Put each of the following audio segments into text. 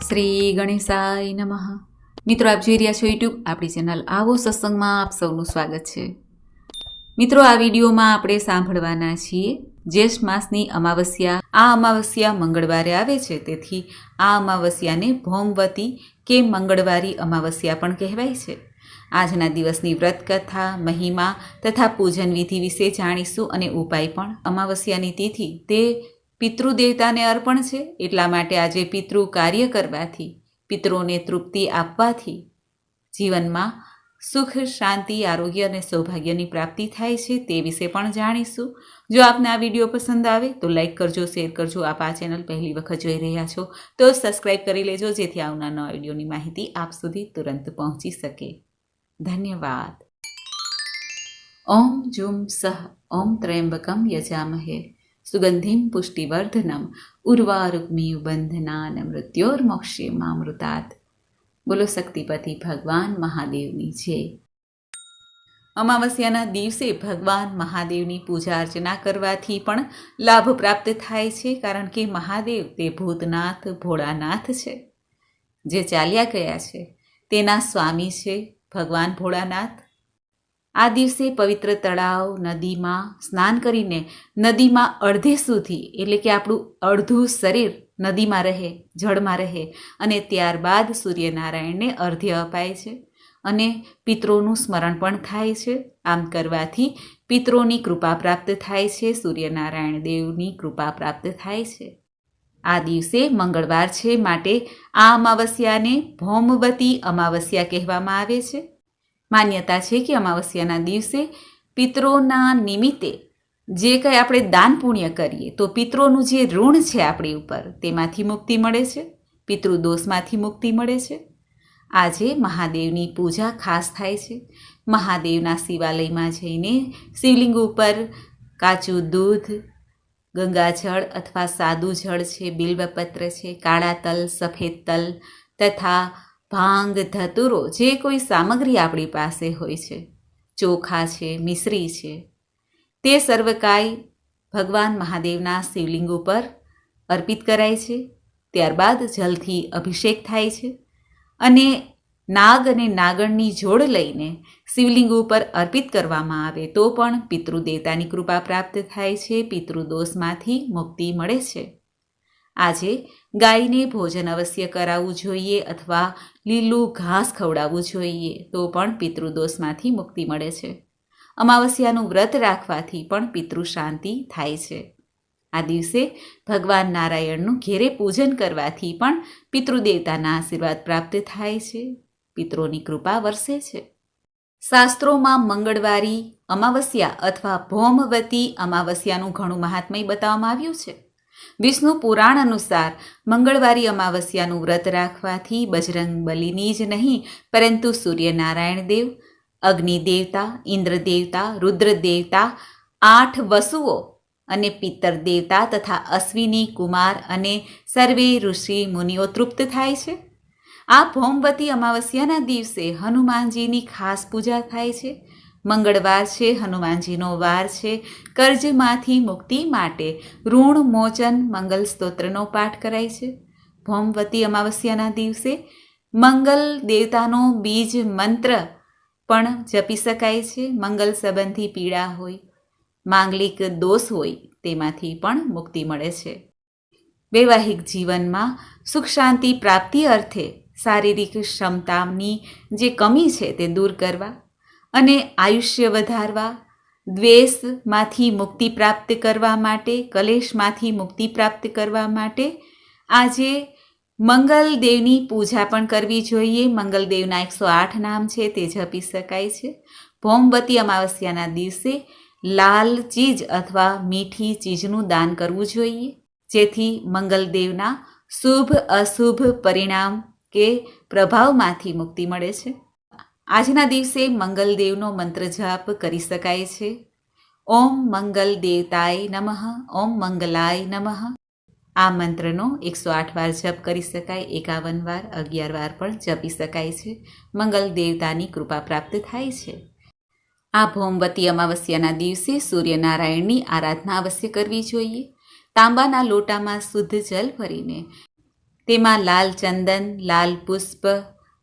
શ્રી ગણેશાય નમઃ. મિત્રો, આપ જોઈ રહ્યા છો યુટ્યુબ આપણી ચેનલ આવો સત્સંગમાં આપ સૌનું સ્વાગત છે. મિત્રો, આ વિડીયોમાં આપણે સાંભળવાના છીએ જ્યેષ્ઠ માસની અમાવસ્યા. આ અમાવસ્યા મંગળવારે આવે છે, તેથી આ અમાવસ્યાને ભૌમવતી કે મંગળવારી અમાવસ્યા પણ કહેવાય છે. આજના દિવસની વ્રત કથા, મહિમા તથા પૂજન વિધિ વિશે જાણીશું અને ઉપાય પણ. અમાવસ્યાની તિથિ તે પિતૃદેવતાને અર્પણ છે, એટલા માટે આજે પિતૃ કાર્ય કરવાથી, પિતૃઓને તૃપ્તિ આપવાથી જીવનમાં સુખ, શાંતિ, આરોગ્ય અને સૌભાગ્યની પ્રાપ્તિ થાય છે. તે વિશે પણ જાણીશું. જો આપને આ વિડીયો પસંદ આવે તો લાઈક કરજો, શેર કરજો. આપ આ ચેનલ પહેલી વખત જોઈ રહ્યા છો તો સબસ્ક્રાઈબ કરી લેજો, જેથી આવનાર નવા વિડીયોની માહિતી આપ સુધી તુરંત પહોંચી શકે. ધન્યવાદ. ઓમ જુમ સહ ઓમ ત્રયંબકમ યજામહે સુગંધિમ પુષ્ટિવર્ધનમ ઉર્વારુક્મિયુ બંધનાન મૃત્યોર્મોક્ષ્યમામૃતાત. બોલો શક્તિપતિ ભગવાન મહાદેવની જય. અમાવસ્યાના દિવસે ભગવાન મહાદેવની પૂજા અર્ચના કરવાથી પણ લાભ પ્રાપ્ત થાય છે, કારણ કે મહાદેવ તે ભૂતનાથ, ભોળાનાથ છે, જે ચાલ્યા ગયા છે. તેના સ્વામી છે ભગવાન ભોળાનાથ. આ દિવસે પવિત્ર તળાવ, નદીમાં સ્નાન કરીને નદીમાં અડધે સુધી, એટલે કે આપણું અડધું શરીર નદીમાં રહે, જળમાં રહે, અને ત્યારબાદ સૂર્યનારાયણને અર્ધ્ય અપાય છે અને પિતૃઓનું સ્મરણ પણ થાય છે. આમ કરવાથી પિતૃઓની કૃપા પ્રાપ્ત થાય છે, સૂર્યનારાયણ દેવની કૃપા પ્રાપ્ત થાય છે. આ દિવસે મંગળવાર છે, માટે આ અમાવસ્યાને ભૌમવતી અમાવસ્યા કહેવામાં આવે છે. માન્યતા છે કે અમાવસ્યાના દિવસે પિતૃઓના નિમિત્તે જે કંઈ આપણે દાન પુણ્ય કરીએ તો પિતૃઓનું જે ઋણ છે આપણી ઉપર, તેમાંથી મુક્તિ મળે છે, પિતૃદોષમાંથી મુક્તિ મળે છે. આજે મહાદેવની પૂજા ખાસ થાય છે. મહાદેવના શિવાલયમાં જઈને શિવલિંગ ઉપર કાચું દૂધ, ગંગાજળ અથવા સાદું જળ છે, બિલ્વપત્ર છે, કાળા તલ, સફેદ તલ તથા ભાંગ, ધતુરો, જે કોઈ સામગ્રી આપણી પાસે હોય છે, ચોખા છે, મિશ્રી છે, તે સર્વકાય ભગવાન મહાદેવના શિવલિંગ ઉપર અર્પિત કરાય છે. ત્યારબાદ જલથી અભિષેક થાય છે અને નાગ અને નાગણની જોડ લઈને શિવલિંગ ઉપર અર્પિત કરવામાં આવે તો પણ પિતૃદેવતાની કૃપા પ્રાપ્ત થાય છે, પિતૃદોષમાંથી મુક્તિ મળે છે. આજે ગાયને ભોજન અવશ્ય કરાવવું જોઈએ અથવા લીલું ઘાસ ખવડાવવું જોઈએ, તો પણ પિતૃદોષમાંથી મુક્તિ મળે છે. અમાવસ્યાનું વ્રત રાખવાથી પણ પિતૃ શાંતિ થાય છે. આ દિવસે ભગવાન નારાયણનું ઘેરે પૂજન કરવાથી પણ પિતૃદેવતાના આશીર્વાદ પ્રાપ્ત થાય છે, પિતૃઓની કૃપા વરસે છે. શાસ્ત્રોમાં મંગળવારી અમાવસ્યા અથવા ભૌમવતી અમાવસ્યાનું ઘણું મહાત્મય બતાવવામાં આવ્યું છે. વિષ્ણુ પુરાણ અનુસાર મંગળવારી અમાવસ્યાનું વ્રત રાખવાથી બજરંગ બલીની જ નહીં, પરંતુ સૂર્યનારાયણ દેવ, અગ્નિ દેવતા, ઇન્દ્ર દેવતા, રુદ્ર દેવતા, 8 વસુઓ અને પિત્તર દેવતા તથા અશ્વિની કુમાર અને સર્વે ઋષિ મુનિઓ તૃપ્ત થાય છે. આ ભૌમવતી અમાવસ્યાના દિવસે હનુમાનજીની ખાસ પૂજા થાય છે. મંગળવાર છે, હનુમાનજીનો વાર છે. કર્જમાંથી મુક્તિ માટે ઋણ મોચન મંગલ સ્તોત્રનો પાઠ કરાય છે. ભૌમવતી અમાવસ્યાના દિવસે મંગલ દેવતાનો બીજ મંત્ર પણ જપી શકાય છે. મંગલ સંબંધી પીડા હોય, માંગલિક દોષ હોય, તેમાંથી પણ મુક્તિ મળે છે. વૈવાહિક જીવનમાં સુખ શાંતિ પ્રાપ્તિ અર્થે શારીરિક ક્ષમતાની જે કમી છે તે દૂર કરવા અને આયુષ્ય વધારવા, દ્વેષમાંથી મુક્તિ પ્રાપ્ત કરવા માટે, કલેશમાંથી મુક્તિ પ્રાપ્ત કરવા માટે આજે મંગલદેવની પૂજા પણ કરવી જોઈએ. મંગલદેવના 108 નામ છે, તે જપી શકાય છે. ભૌમવતી અમાવસ્યાના દિવસે લાલ ચીજ અથવા મીઠી ચીજનું દાન કરવું જોઈએ, જેથી મંગલદેવના શુભ અશુભ પરિણામ કે પ્રભાવમાંથી મુક્તિ મળે છે. આજના દિવસે મંગલદેવનો મંત્ર જાપ કરી શકાય છે. ઓમ મંગલ દેવતાય નમઃ, ઓમ મંગલાય નમઃ. આ મંત્રનો 108 વાર જપ કરી શકાય, 51 વાર, 11 વાર પણ જપી શકાય છે. મંગલ દેવતાની કૃપા પ્રાપ્ત થાય છે. આ ભૌમવતી અમાવસ્યાના દિવસે સૂર્યનારાયણની આરાધના અવશ્ય કરવી જોઈએ. તાંબાના લોટામાં શુદ્ધ જલ ભરીને તેમાં લાલ ચંદન, લાલ પુષ્પ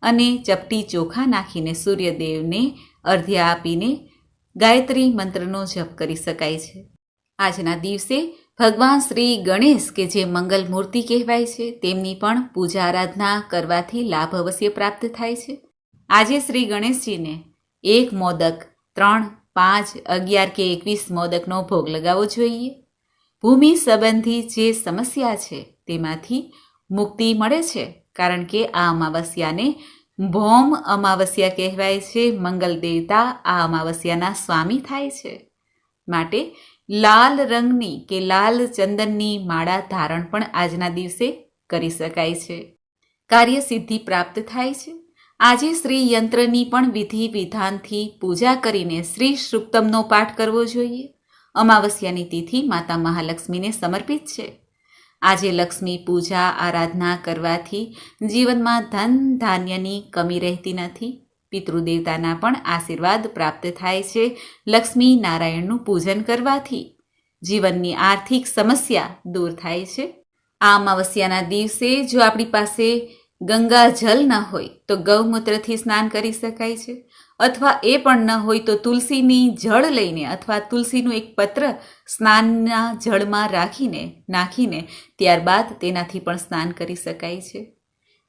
અને ચપટી ચોખા નાખીને સૂર્યદેવને અર્ધ્ય આપીને ગાયત્રી મંત્રનો જપ કરી શકાય છે. આજના દિવસે ભગવાન શ્રી ગણેશ કે જે મંગલ મૂર્તિ કહેવાય છે તેમની પણ પૂજા આરાધના કરવાથી લાભ અવશ્ય પ્રાપ્ત થાય છે. આજે શ્રી ગણેશજીને 1 મોદક, 3, 5, 11 કે 21 મોદકનો ભોગ લગાવવો જોઈએ. ભૂમિ સંબંધી જે સમસ્યા છે તેમાંથી મુક્તિ મળે છે, કારણ કે આ અમાવસ્યાને ભૌમ અમાવસ્યા કહેવાય છે. મંગલ દેવતા આ અમાવસ્યાના સ્વામી થાય છે. માટે લાલ રંગની કે લાલ ચંદનની માળા ધારણ પણ આજના દિવસે કરી શકાય છે. કાર્યસિદ્ધિ પ્રાપ્ત થાય છે. આજે શ્રી યંત્રની પણ વિધિ વિધાનથી પૂજા કરીને શ્રી સૂક્તમનો પાઠ કરવો જોઈએ. અમાવસ્યાની તિથિ માતા મહાલક્ષ્મીને સમર્પિત છે. આજે લક્ષ્મી પૂજા આરાધના કરવાથી જીવનમાં ધન ધાન્યની કમી રહેતી નથી. પિતૃદેવતાના પણ આશીર્વાદ પ્રાપ્ત થાય છે. લક્ષ્મી નારાયણનું પૂજન કરવાથી જીવનની આર્થિક સમસ્યા દૂર થાય છે. આ અમાવસ્યાના દિવસે જો આપણી પાસે ગંગા જલ ન હોય તો ગૌમૂત્રથી સ્નાન કરી શકાય છે, અથવા એ પણ ન હોય તો તુલસીની જળ લઈને અથવા તુલસીનું એક પત્ર સ્નાનના જળમાં નાખીને ત્યારબાદ તેનાથી પણ સ્નાન કરી શકાય છે.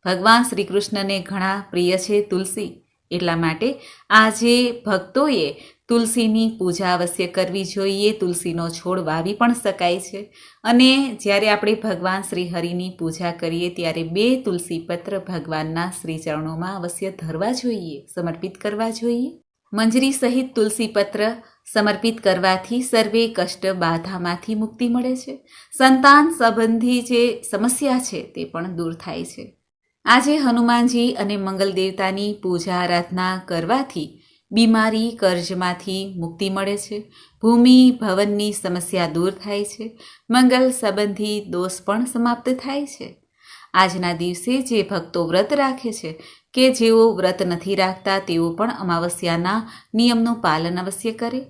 ભગવાન શ્રી કૃષ્ણને ઘણા પ્રિય છે તુલસી, એટલા માટે આજે ભક્તોએ તુલસીની પૂજા અવશ્ય કરવી જોઈએ. તુલસીનો છોડ વાવી પણ શકાય છે. અને જ્યારે આપણે ભગવાન શ્રી હરિની પૂજા કરીએ ત્યારે 2 તુલસી પત્ર ભગવાનના શ્રી ચરણોમાં અવશ્ય ધરવા જોઈએ, સમર્પિત કરવા જોઈએ. મંજરી સહિત તુલસી પત્ર સમર્પિત કરવાથી સર્વે કષ્ટ બાધામાંથી મુક્તિ મળે છે. સંતાન સંબંધી જે સમસ્યા છે તે પણ દૂર થાય છે. આજે હનુમાનજી અને મંગલ દેવતાની પૂજા આરાધના કરવાથી બીમારી કર્જમાંથી મુક્તિ મળે છે. ભૂમિ ભવનની સમસ્યા દૂર થાય છે. મંગલ સંબંધી દોષ પણ સમાપ્ત થાય છે. આજના દિવસે જે ભક્તો વ્રત રાખે છે કે જેઓ વ્રત નથી રાખતા તેઓ પણ અમાવસ્યાના નિયમનું પાલન અવશ્ય કરે.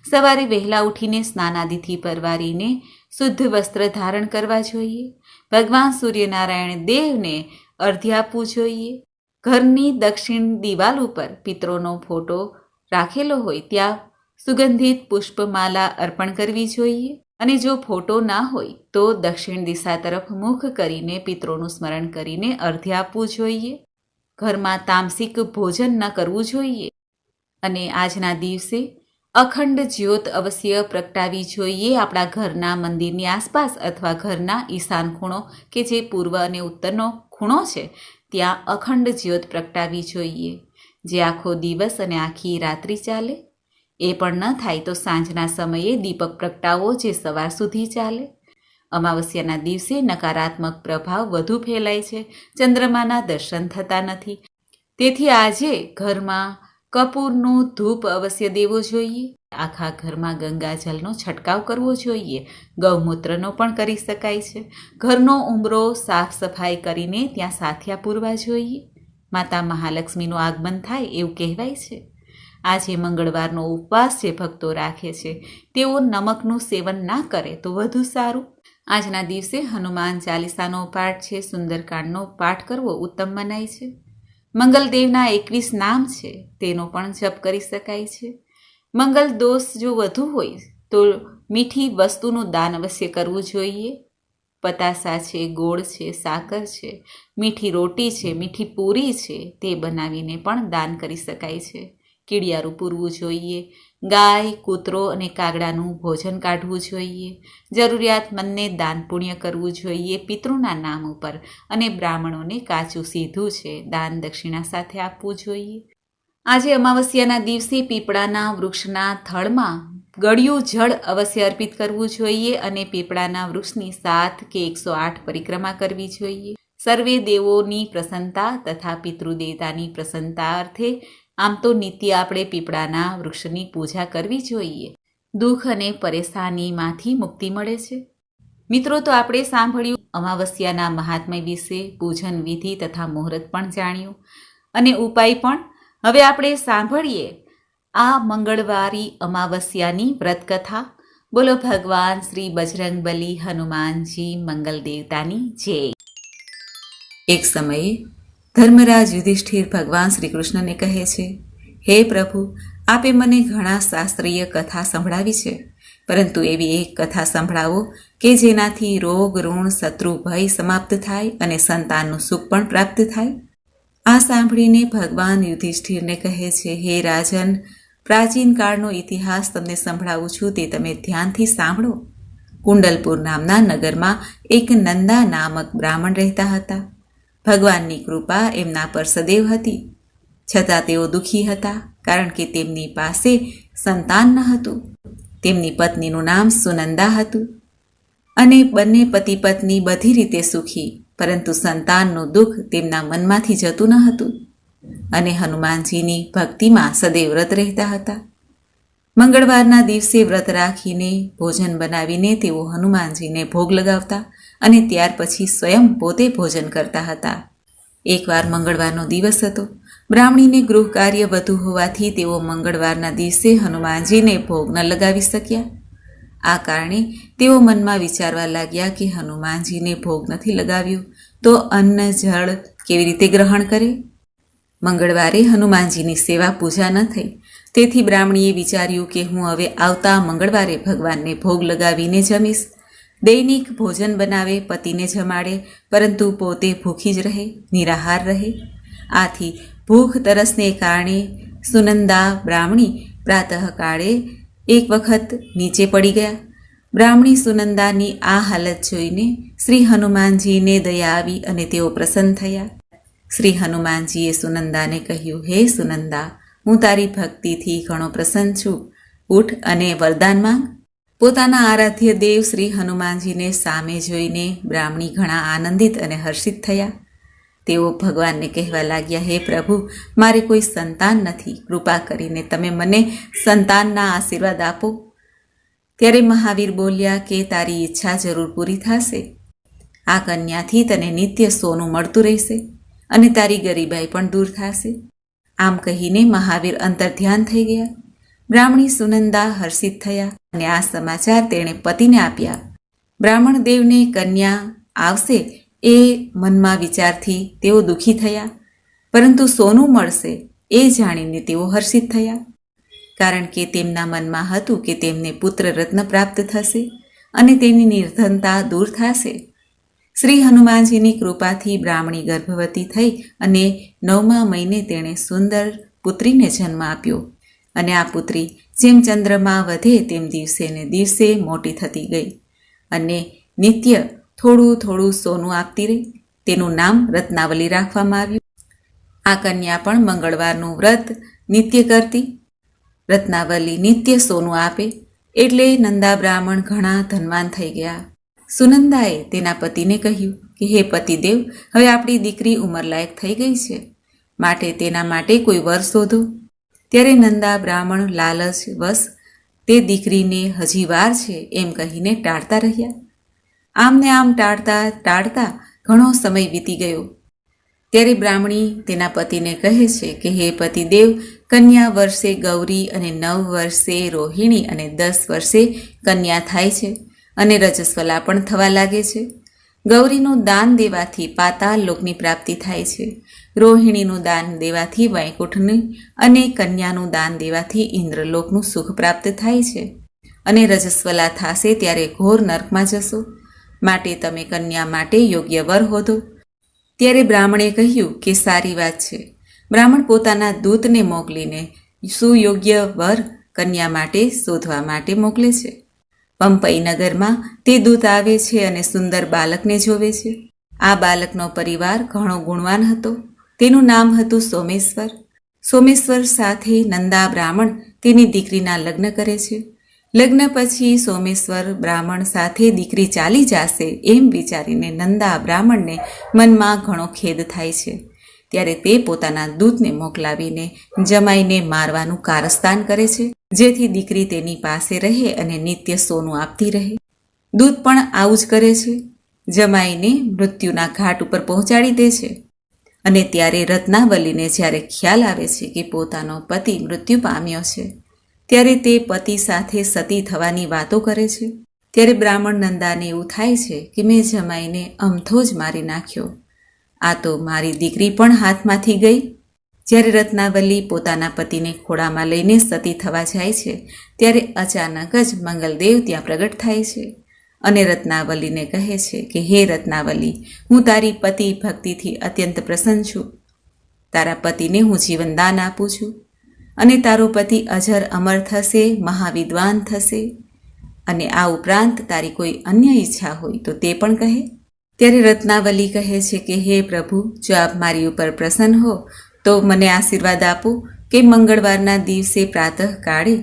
સવારે વહેલા ઉઠીને સ્નાનાદિથી પરવારીને શુદ્ધ વસ્ત્ર ધારણ કરવા જોઈએ. ભગવાન સૂર્યનારાયણ દેવને અર્ધ્ય આપવું જોઈએ. ઘરની દક્ષિણ દિવાલ ઉપર પિતરોનો ફોટો રાખેલો હોય ત્યાં સુગંધિત પુષ્પમાલા અર્પણ કરવી જોઈએ. અને જો ફોટો ના હોય તો દક્ષિણ દિશા તરફ મુખ કરીને પિતરોનું સ્મરણ કરીને અર્ધ્ય આપવું જોઈએ. ઘરમાં તામસિક ભોજન ન કરવું જોઈએ. અને આજના દિવસે અખંડ જ્યોત અવશ્ય પ્રગટાવી જોઈએ. આપણા ઘરના મંદિરની આસપાસ અથવા ઘરના ઈશાન ખૂણો કે જે પૂર્વ અને ઉત્તરનો ખૂણો છે ત્યાં અખંડ જ્યોત પ્રગટાવી જોઈએ, જે આખો દિવસ અને આખી રાત્રિ ચાલે. એ પણ ન થાય તો સાંજના સમયે દીપક પ્રગટાવો, જે સવાર સુધી ચાલે. અમાવસ્યાના દિવસે નકારાત્મક પ્રભાવ વધુ ફેલાય છે. ચંદ્રમાના દર્શન થતા નથી. તેથી આજે ઘરમાં કપૂરનું ધૂપ અવશ્ય દેવો જોઈએ. આખા ઘરમાં ગંગાજળનો છંટકાવ કરવો જોઈએ. ગૌમૂત્રનો પણ કરી શકાય છે. ઘરનો ઉંબરો સાફ સફાઈ કરીને ત્યાં સાથિયા પૂરવા જોઈએ. માતા મહાલક્ષ્મીનું આગમન થાય એવું કહેવાય છે. આજે મંગળવારનો ઉપવાસ જે ભક્તો રાખે છે તેઓ નમકનું સેવન ના કરે તો વધુ સારું. આજના દિવસે હનુમાન ચાલીસાનો પાઠ છે, સુંદરકાંડનો પાઠ કરવો ઉત્તમ મનાય છે. મંગલદેવના 21 નામ છે તેનો પણ જપ કરી શકાય છે. મંગલ દોષ જો વધુ હોય તો મીઠી વસ્તુનું દાન અવશ્ય કરવું જોઈએ. પતાસા છે, ગોળ છે, સાકર છે, મીઠી રોટી છે, મીઠી પૂરી છે, તે બનાવીને પણ દાન કરી શકાય છે. કીડિયારું પૂરવું જોઈએ. ગાય, કૂતરો અને કાગડાનું ભોજન કાઢવું જોઈએ. જરૂરિયાતમંદને દાન પુણ્ય કરવું જોઈએ પિતૃના નામ ઉપર. અને બ્રાહ્મણોને કાચું સીધું છે દાન દક્ષિણા સાથે આપવું જોઈએ. આજે અમાવસ્યાના દિવસે પીપળાના વૃક્ષના થડમાં ગળ્યું જળ અવશ્ય અર્પિત કરવું જોઈએ અને પીપળાના વૃક્ષની 7 કે 108 પરિક્રમા કરવી જોઈએ. સર્વે દેવોની પ્રસન્નતા તથા પિતૃદેવતાની પ્રસન્નતા અર્થે આમ તો નિત્ય આપણે પીપળાના વૃક્ષની પૂજા કરવી જોઈએ. દુઃખ અને પરેશાનીમાંથી મુક્તિ મળે છે. મિત્રો, તો આપણે સાંભળ્યું અમાવસ્યાના મહાત્મ્ય વિશે, પૂજન વિધિ તથા મુહૂર્ત પણ જાણ્યું અને ઉપાય પણ. હવે આપણે સાંભળીએ આ મંગળવારી અમાવસ્યાની વ્રતકથા. બોલો ભગવાન શ્રી બજરંગબલી હનુમાનજી મંગલ દેવતાની જય. એક સમયે ધર્મરાજ યુધિષ્ઠિર ભગવાન શ્રી કૃષ્ણને કહે છે, હે પ્રભુ, આપે મને ઘણા શાસ્ત્રીય કથા સંભળાવી છે, પરંતુ એવી એક કથા સંભળાવો કે જેનાથી રોગ ઋણ શત્રુ ભય સમાપ્ત થાય અને સંતાનનું સુખ પણ પ્રાપ્ત થાય. આ સાંભળીને ભગવાન યુધિષ્ઠિરને કહે છે, હે રાજન, પ્રાચીન કાળનો ઇતિહાસ તમને સંભળાવું છું, તે તમે ધ્યાનથી સાંભળો. કુંડલપુર નામના નગરમાં એક નંદા નામક બ્રાહ્મણ રહેતા હતા. ભગવાનની કૃપા એમના પર સદૈવ હતી, છતાં તેઓ દુઃખી હતા, કારણ કે તેમની પાસે સંતાન ન હતું. તેમની પત્નીનું નામ સુનંદા હતું અને બંને પતિ પત્ની બધી રીતે સુખી, પરંતુ સંતાનનું દુઃખ તેમના મનમાંથી જતું ન હતું અને હનુમાનજીની ભક્તિમાં સદૈવ વ્રત રહેતા હતા. મંગળવારના દિવસે વ્રત રાખીને ભોજન બનાવીને તેઓ હનુમાનજીને ભોગ લગાવતા અને ત્યાર પછી સ્વયં પોતે ભોજન કરતા હતા. એકવાર મંગળવારનો દિવસ હતો. બ્રાહ્મણીને ગૃહ કાર્ય વધુ હોવાથી તેઓ મંગળવારના દિવસે હનુમાનજીને ભોગ ન લગાવી શક્યા. આ કારણે તેઓ મનમાં વિચારવા લાગ્યા કે હનુમાનજીને ભોગ નથી લગાવ્યો તો અન્ન જળ કેવી રીતે ગ્રહણ કરે. મંગળવારે હનુમાનજીની સેવા પૂજા ન થઈ, તેથી બ્રાહ્મણીએ વિચાર્યું કે હું હવે આવતા મંગળવારે ભગવાનને ભોગ લગાવીને જમીશ. દૈનિક ભોજન બનાવે, પતિને જમાડે, પરંતુ પોતે ભૂખી જ રહે, નિરાહાર રહે. આથી ભૂખ તરસને કારણે સુનંદા બ્રાહ્મણી પ્રાતઃકાળે એક વખત નીચે પડી ગયા. બ્રાહ્મણી સુનંદાની આ હાલત જોઈને શ્રી હનુમાનજીને દયા આવી અને તેઓ પ્રસન્ન થયા. શ્રી હનુમાનજીએ સુનંદાને કહ્યું, હે સુનંદા, હું તારી ભક્તિથી ઘણો પ્રસન્ન છું. ઉઠ અને વરદાન માંગ. પોતાના આરાધ્ય દેવ શ્રી હનુમાનજીને સામે જોઈને બ્રાહ્મણી ઘણા આનંદિત અને હર્ષિત થયા. તેઓ ભગવાનને કહેવા લાગ્યા, હે પ્રભુ, મારે કોઈ સંતાન નથી, કૃપા કરીને તમે મને સંતાનના આશીર્વાદ આપો. ત્યારે મહાવીર બોલ્યા કે તારી ઈચ્છા જરૂર પૂરી થશે. આ કન્યાથી તને નિત્ય સોનું મળતું રહેશે અને તારી ગરીબાઈ પણ દૂર થશે. આમ કહીને મહાવીર અંતર્ધ્યાન થઈ ગયા. બ્રાહ્મણી સુનંદા હર્ષિત થયા અને આ સમાચાર તેણે પતિને આપ્યા. બ્રાહ્મણ દેવને કન્યા આવશે એ મનમાં વિચારથી તેઓ દુઃખી થયા, પરંતુ સોનું મળશે એ જાણીને તેઓ હર્ષિત થયા, કારણ કે તેમના મનમાં હતું કે તેમને પુત્ર રત્ન પ્રાપ્ત થશે અને તેની નિર્ધનતા દૂર થશે. શ્રી હનુમાનજીની કૃપાથી બ્રાહ્મણી ગર્ભવતી થઈ અને 9મા મહિને તેણે સુંદર પુત્રીને જન્મ આપ્યો અને આ પુત્રી જેમ ચંદ્રમા વધે તેમ દિવસે ને દિવસે મોટી થતી ગઈ અને નિત્ય થોડું થોડું સોનું આપતી રહી. તેનું નામ રત્નાવલી રાખવામાં આવ્યું. આ કન્યા પણ મંગળવારનું વ્રત નિત્ય કરતી. રત્નાવલી નિત્ય સોનું આપે એટલે નંદા બ્રાહ્મણ ઘણા ધનવાન થઈ ગયા. સુનંદાએ તેના પતિને કહ્યું કે હે પતિદેવ, હવે આપણી દીકરી ઉંમરલાયક થઈ ગઈ છે, માટે તેના માટે કોઈ વર શોધો. ત્યારે નંદા બ્રાહ્મણ લાલચ વશ તે દીકરીને હજી વાર છે એમ કહીને ટાળતા રહ્યા. આમને આમ ટાળતા ટાળતા ઘણો સમય વીતી ગયો. ત્યારે બ્રાહ્મણી તેના પતિને કહે છે કે હે પતિદેવ, કન્યા વર્ષે ગૌરી અને 9 વર્ષે રોહિણી અને 10 વર્ષે કન્યા થાય છે અને રજસ્વલા પણ થવા લાગે છે. ગૌરીનું દાન દેવાથી પાતાળ લોકની પ્રાપ્તિ થાય છે, રોહિણીનું દાન દેવાથી વૈકુંઠની અને કન્યાનું દાન દેવાથી ઇન્દ્રલોકનું સુખ પ્રાપ્ત થાય છે અને રજસ્વલા થશે ત્યારે ઘોર નર્કમાં જશો, માટે તમે કન્યા માટે યોગ્ય વર શોધો. ત્યારે બ્રાહ્મણે કહ્યું કે સારી વાત છે. બ્રાહ્મણ પોતાના દૂતને મોકલીને સુયોગ્ય વર કન્યા માટે શોધવા માટે મોકલે છે. પંપઈ નગરમાં તે દૂત આવે છે અને સુંદર બાલકને જોવે છે. આ બાલકનો પરિવાર ઘણો ગુણવાન હતો. તેનું નામ હતું સોમેશ્વર. સોમેશ્વર સાથે નંદા બ્રાહ્મણ તેની દીકરીના લગ્ન કરે છે. લગ્ન પછી સોમેશ્વર બ્રાહ્મણ સાથે દીકરી ચાલી જશે એમ વિચારીને નંદા બ્રાહ્મણને મનમાં ઘણો ખેદ થાય છે. ત્યારે તે પોતાના દૂતને મોકલાવીને જમાઈને મારવાનું કારસ્તાન કરે છે, જેથી દીકરી તેની પાસે રહે અને નિત્ય સોનું આપતી રહે. દૂત પણ આવું જ કરે છે. જમાઈને મૃત્યુના ઘાટ ઉપર પહોંચાડી દે છે અને ત્યારે રત્નાવલીને જ્યારે ખ્યાલ આવે છે કે પોતાનો પતિ મૃત્યુ પામ્યો છે, ત્યારે તે પતિ સાથે સતી થવાની વાતો કરે છે. ત્યારે બ્રાહ્મણ નંદાને એવું થાય છે કે મેં જમાઈને અમથો જ મારી નાખ્યો. આ તો મારી દીકરી પણ હાથમાંથી ગઈ. જ્યારે રત્નાવલી પોતાના પતિને ખોળામાં લઈને સતી થવા જાય છે ત્યારે અચાનક જ મંગલદેવ ત્યાં પ્રગટ થાય છે અને રત્નાવલીને કહે છે કે હે રત્નાવલી, હું તારી પતિ ભક્તિથી અત્યંત પ્રસન્ન છું. તારા પતિને હું જીવનદાન આપું છું અને તારો પતિ અજર અમર થશે, મહાવિદ્વાન થશે. અને આ ઉપરાંત તારી કોઈ અન્ય ઈચ્છા હોય તો તે પણ કહે. ત્યારે રત્નાવલી કહે છે કે હે પ્રભુ, જો આપ મારી ઉપર પ્રસન્ન હો તો મને આશીર્વાદ આપો કે મંગળવારના દિવસે પ્રાતઃકાળે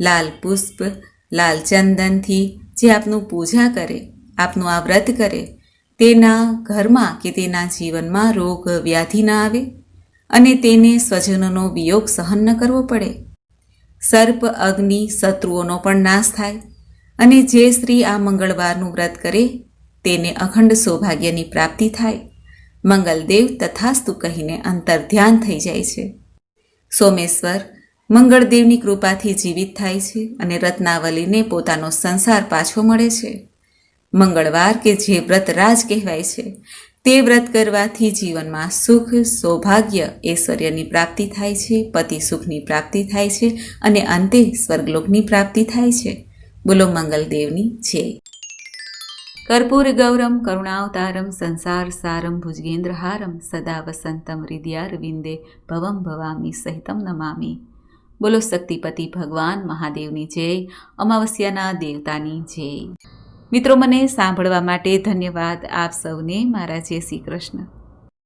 લાલ પુષ્પ, લાલ ચંદનથી જે આપનું પૂજા કરે, આપનું આ વ્રત કરે, તેના ઘરમાં કે તેના જીવનમાં રોગ વ્યાધિ ન આવે અને તેને સ્વજનોનો વિયોગ સહન ન કરવો પડે. સર્પ, અગ્નિ, શત્રુઓનો પણ નાશ થાય અને જે સ્ત્રી આ મંગળવારનું વ્રત કરે તેને અખંડ સૌભાગ્યની પ્રાપ્તિ થાય. મંગલદેવ તથાસ્તુ કહીને અંતર્ધ્યાન થઈ જાય છે. સોમેશ્વર મંગળદેવની કૃપાથી જીવિત થાય છે અને રત્નાવલીને પોતાનો સંસાર પાછો મળે છે. મંગળવાર કે જે વ્રત રાજ કહેવાય છે તે વ્રત કરવાથી જીવનમાં સુખ, સૌભાગ્ય, ઐશ્વર્યની પ્રાપ્તિ થાય છે, પતિ સુખની પ્રાપ્તિ થાય છે અને અંતે સ્વર્ગલોકની પ્રાપ્તિ થાય છે. બોલો મંગલદેવની જય. કર્પૂર ગૌરમ કરુણાવતારમ સંસાર સારમ ભુજગેન્દ્રહારમ સદા વસંતમ હૃદયારવિંદે ભવમ ભવામી સહિતમ નમામી. બોલો શક્તિપતિ ભગવાન મહાદેવની જય. અમાવસ્યાના દેવતાની જય. મિત્રો, મને સાંભળવા માટે ધન્યવાદ. આપ સૌને મારા જય શ્રી કૃષ્ણ.